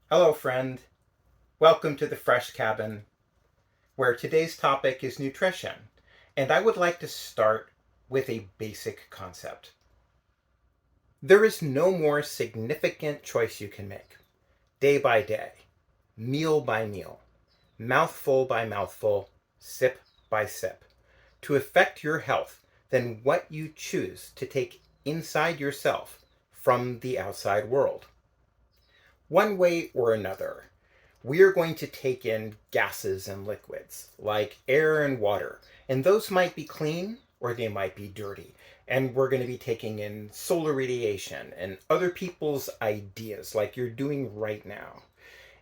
Hello, friend. Welcome to the Fresh Cabin, where today's topic is nutrition. And I would like to start with a basic concept. There is no more significant choice you can make, day by day, meal by meal, mouthful by mouthful, sip by sip, to affect your health than what you choose to take inside yourself from the outside world. One way or another, we are going to take in gases and liquids like air and water, and those might be clean or they might be dirty. And we're going to be taking in solar radiation and other people's ideas like you're doing right now.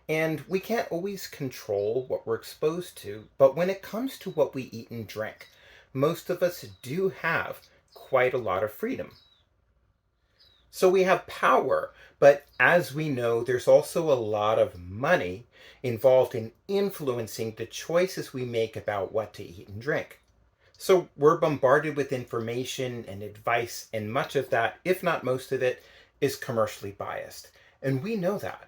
And we can't always control what we're exposed to, but when it comes to what we eat and drink, most of us do have quite a lot of freedom. So we have power, but as we know, there's also a lot of money involved in influencing the choices we make about what to eat and drink. So we're bombarded with information and advice, and much of that, if not most of it, is commercially biased. And we know that.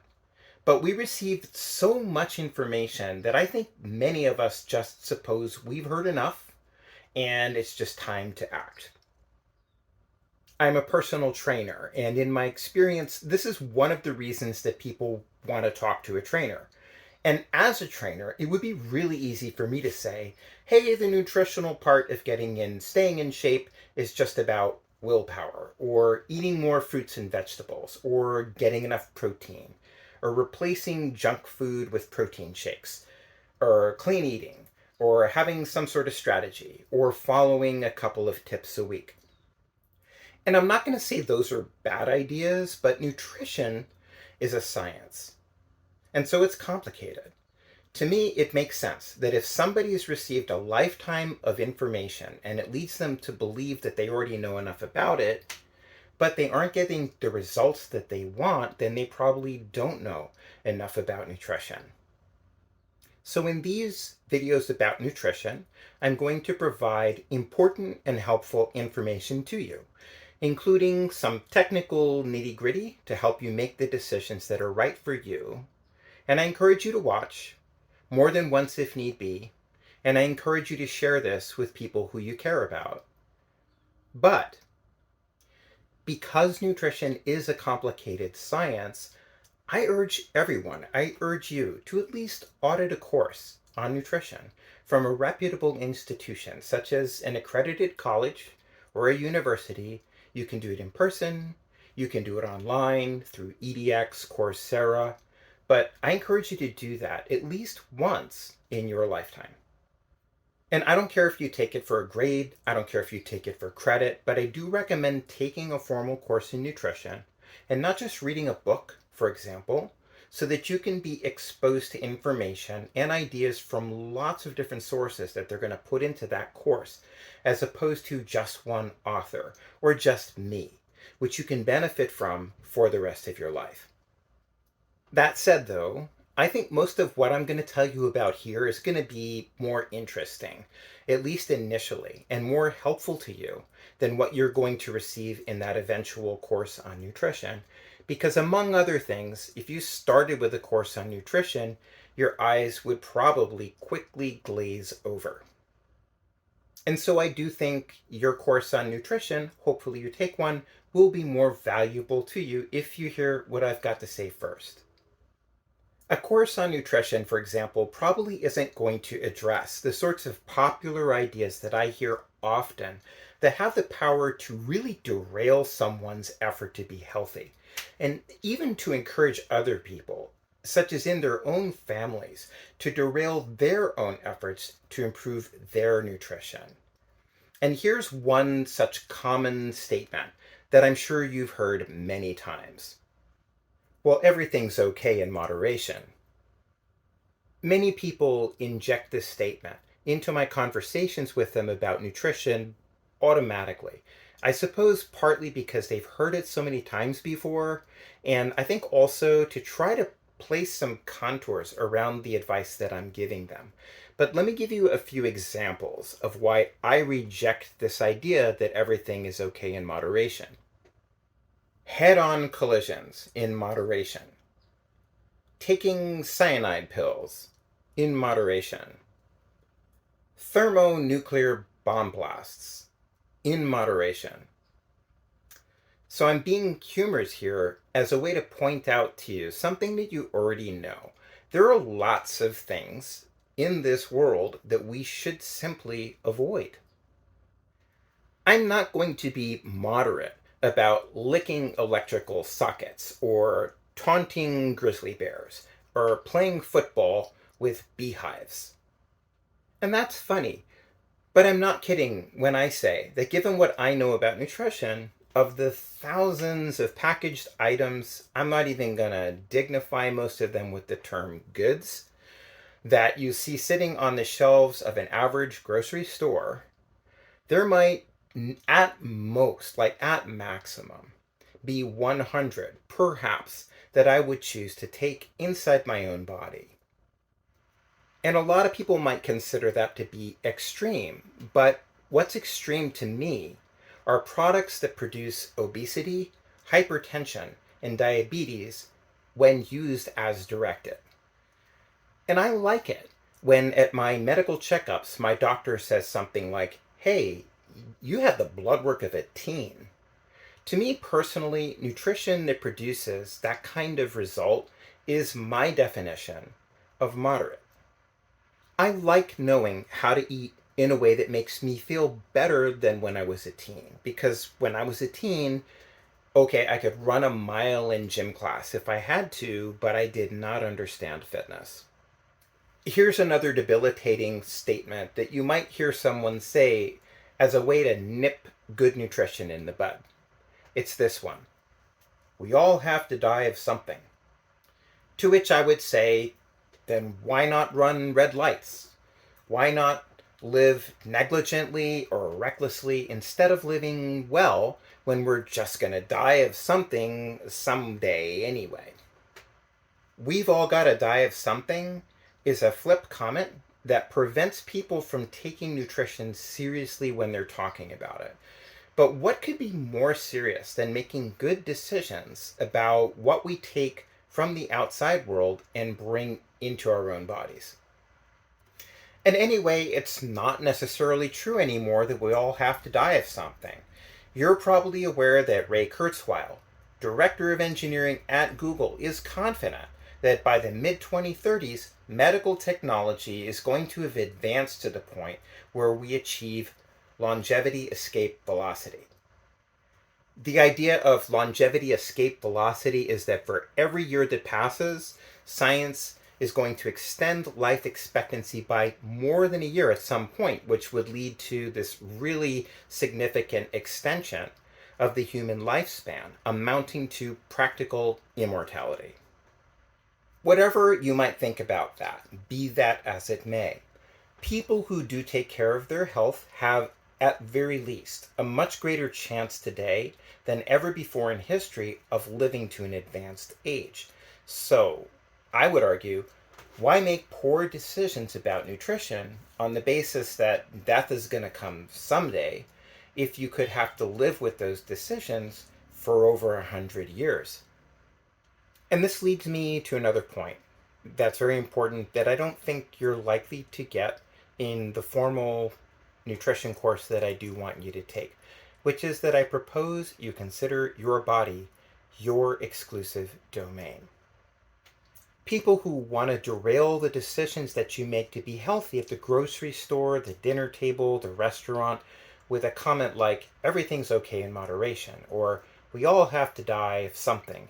But we receive so much information that I think many of us just suppose we've heard enough and it's just time to act. I'm a personal trainer, and in my experience, this is one of the reasons that people want to talk to a trainer. And as a trainer, it would be really easy for me to say, hey, the nutritional part of getting in, staying in shape is just about willpower, or eating more fruits and vegetables, or getting enough protein, or replacing junk food with protein shakes, or clean eating, or having some sort of strategy, or following a couple of tips a week. And I'm not going to say those are bad ideas, but nutrition is a science. And so it's complicated. To me, it makes sense that if somebody has received a lifetime of information and it leads them to believe that they already know enough about it, but they aren't getting the results that they want, then they probably don't know enough about nutrition. So in these videos about nutrition, I'm going to provide important and helpful information to you, including some technical nitty-gritty to help you make the decisions that are right for you. And I encourage you to watch more than once if need be, and I encourage you to share this with people who you care about. But because nutrition is a complicated science, I urge you to at least audit a course on nutrition from a reputable institution, such as an accredited college or a university. You can do it in person, you can do it online through EDX, Coursera, but I encourage you to do that at least once in your lifetime. And I don't care if you take it for a grade, I don't care if you take it for credit, but I do recommend taking a formal course in nutrition and not just reading a book, for example, so that you can be exposed to information and ideas from lots of different sources that they're going to put into that course, as opposed to just one author or just me, which you can benefit from for the rest of your life. That said, though, I think most of what I'm going to tell you about here is going to be more interesting, at least initially, and more helpful to you than what you're going to receive in that eventual course on nutrition. Because, among other things, if you started with a course on nutrition, your eyes would probably quickly glaze over. And so I do think your course on nutrition, hopefully you take one, will be more valuable to you if you hear what I've got to say first. A course on nutrition, for example, probably isn't going to address the sorts of popular ideas that I hear often that have the power to really derail someone's effort to be healthy, and even to encourage other people, such as in their own families, to derail their own efforts to improve their nutrition. And here's one such common statement that I'm sure you've heard many times. Well, everything's okay in moderation. Many people inject this statement into my conversations with them about nutrition automatically. I suppose partly because they've heard it so many times before, and I think also to try to place some contours around the advice that I'm giving them. But let me give you a few examples of why I reject this idea that everything is okay in moderation. Head on collisions in moderation. taking cyanide pills in moderation, thermonuclear bomb blasts in moderation. So I'm being humorous here as a way to point out to you something that you already know. There are lots of things in this world that we should simply avoid. I'm not going to be moderate about licking electrical sockets or taunting grizzly bears or playing football with beehives. And that's funny, but I'm not kidding when I say that given what I know about nutrition, of the thousands of packaged items, I'm not even going to dignify most of them with the term goods, that you see sitting on the shelves of an average grocery store, there might, at most, like at maximum, be 100, perhaps, that I would choose to take inside my own body. And a lot of people might consider that to be extreme, but what's extreme to me are products that produce obesity, hypertension, and diabetes when used as directed. And I like it when at my medical checkups my doctor says something like, hey, you have the blood work of a teen. To me personally, nutrition that produces that kind of result is my definition of moderate. I like knowing how to eat in a way that makes me feel better than when I was a teen. Because when I was a teen, okay, I could run a mile in gym class if I had to, but I did not understand fitness. Here's another debilitating statement that you might hear someone say as a way to nip good nutrition in the bud. It's this one: we all have to die of something. To which I would say, then why not run red lights? Why not live negligently or recklessly instead of living well when we're just going to die of something someday anyway? We've all got to die of something is a flip comment that prevents people from taking nutrition seriously when they're talking about it. But what could be more serious than making good decisions about what we take from the outside world and bring into our own bodies? And anyway, it's not necessarily true anymore that we all have to die of something. You're probably aware that Ray Kurzweil, director of engineering at Google, is confident that by the mid-2030s, medical technology is going to have advanced to the point where we achieve longevity escape velocity. The idea of longevity escape velocity is that for every year that passes, science is going to extend life expectancy by more than a year at some point, which would lead to this really significant extension of the human lifespan, amounting to practical immortality. Whatever you might think about that, be that as it may, people who do take care of their health have, at very least, a much greater chance today than ever before in history of living to an advanced age. So, I would argue, why make poor decisions about nutrition on the basis that death is going to come someday if you could have to live with those decisions for over 100 years? And this leads me to another point that's very important that I don't think you're likely to get in the formal nutrition course that I do want you to take, which is that I propose you consider your body your exclusive domain. People who want to derail the decisions that you make to be healthy at the grocery store, the dinner table, the restaurant, with a comment like, everything's okay in moderation, or we all have to die of something,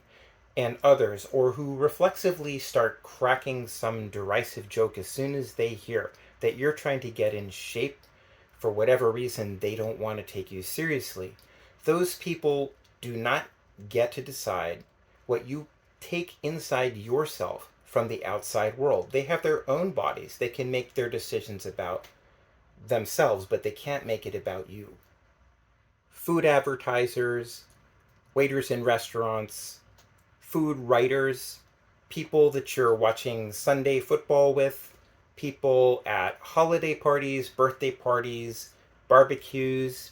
and others, or who reflexively start cracking some derisive joke as soon as they hear that you're trying to get in shape for whatever reason they don't want to take you seriously, those people do not get to decide what you take inside yourself from the outside world. They have their own bodies. They can make their decisions about themselves, but they can't make it about you. Food advertisers, waiters in restaurants, food writers, people that you're watching Sunday football with, people at holiday parties, birthday parties, barbecues,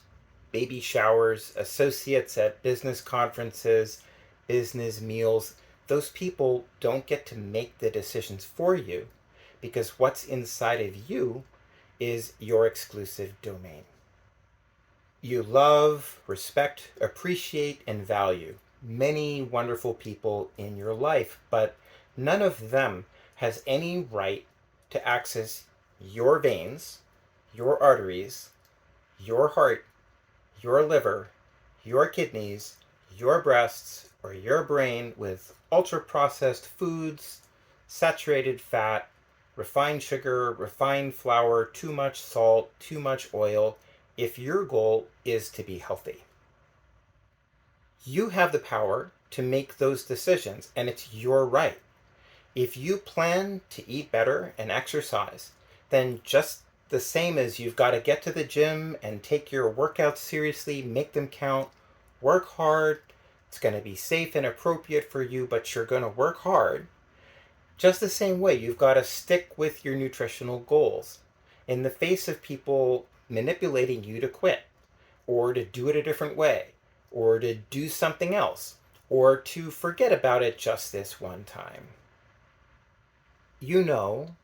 baby showers, associates at business conferences, business meals. those people don't get to make the decisions for you because what's inside of you is your exclusive domain. You love, respect, appreciate, and value many wonderful people in your life, but none of them has any right to access your veins, your arteries, your heart, your liver, your kidneys, your breasts, or your brain with ultra processed foods, saturated fat, refined sugar, refined flour, too much salt, too much oil, if your goal is to be healthy. You have the power to make those decisions, and it's your right. If you plan to eat better and exercise, then just the same as you've got to get to the gym and take your workouts seriously, make them count, work hard. It's going to be safe and appropriate for you, but you're going to work hard. Just the same way, you've got to stick with your nutritional goals. In the face of people manipulating you to quit, or to do it a different way, or to do something else, or to forget about it just this one time. You know,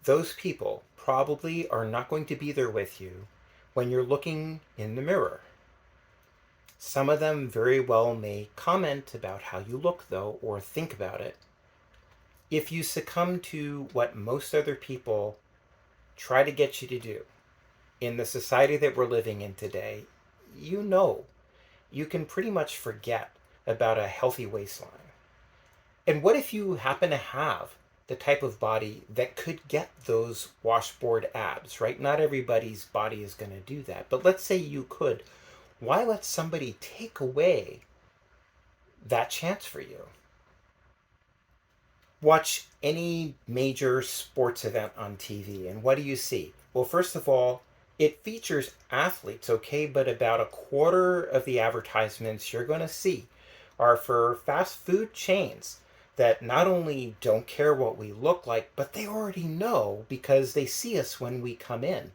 those people probably are not going to be there with you when you're looking in the mirror. Some of them very well may comment about how you look, though, or think about it. If you succumb to what most other people try to get you to do in the society that we're living in today, you know you can pretty much forget about a healthy waistline. And what if you happen to have the type of body that could get those washboard abs, right? Not everybody's body is going to do that. But let's say you could. Why let somebody take away that chance for you? Watch any major sports event on TV, and what do you see? Well, first of all, it features athletes, okay, but about a quarter of the advertisements you're going to see are for fast food chains that not only don't care what we look like, but they already know because they see us when we come in,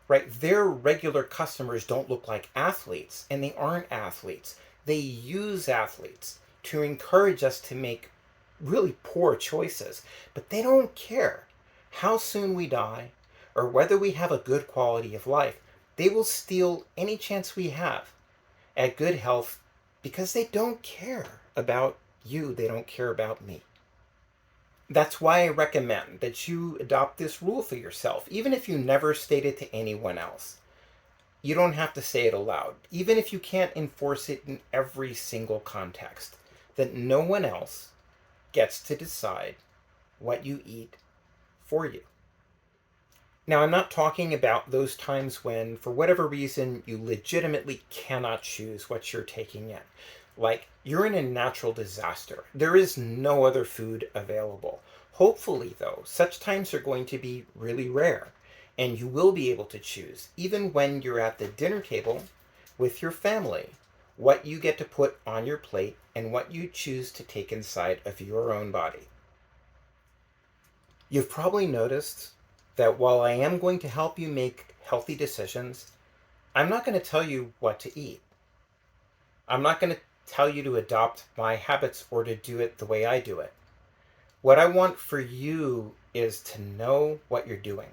right? Their regular customers don't look like athletes, and they aren't athletes. They use athletes to encourage us to make really poor choices, but they don't care how soon we die or whether we have a good quality of life. They will steal any chance we have at good health because they don't care about you. They don't care about me. That's why I recommend that you adopt this rule for yourself, even if you never state it to anyone else. You don't have to say it aloud, even if you can't enforce it in every single context, that no one else gets to decide what you eat for you. Now, I'm not talking about those times when, for whatever reason, you legitimately cannot choose what you're taking in. Like, you're in a natural disaster. There is no other food available. Hopefully, though, such times are going to be really rare, and you will be able to choose, even when you're at the dinner table with your family, what you get to put on your plate and what you choose to take inside of your own body. You've probably noticed that while I am going to help you make healthy decisions, I'm not going to tell you what to eat. I'm not going to tell you to adopt my habits or to do it the way I do it. What I want for you is to know what you're doing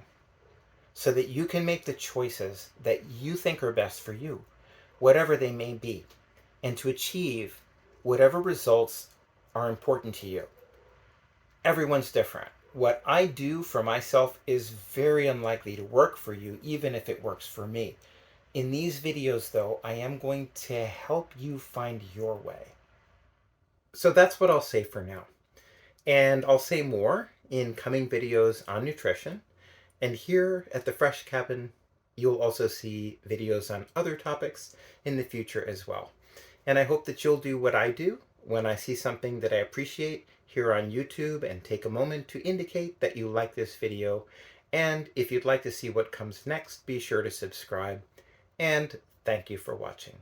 so that you can make the choices that you think are best for you, whatever they may be, and to achieve whatever results are important to you. Everyone's different. What I do for myself is very unlikely to work for you, even if it works for me. In these videos, though, I am going to help you find your way. So that's what I'll say for now. And I'll say more in coming videos on nutrition. And here at the Fresh Cabin, you'll also see videos on other topics in the future as well. And I hope that you'll do what I do when I see something that I appreciate here on YouTube and take a moment to indicate that you like this video. And if you'd like to see what comes next, be sure to subscribe. And thank you for watching.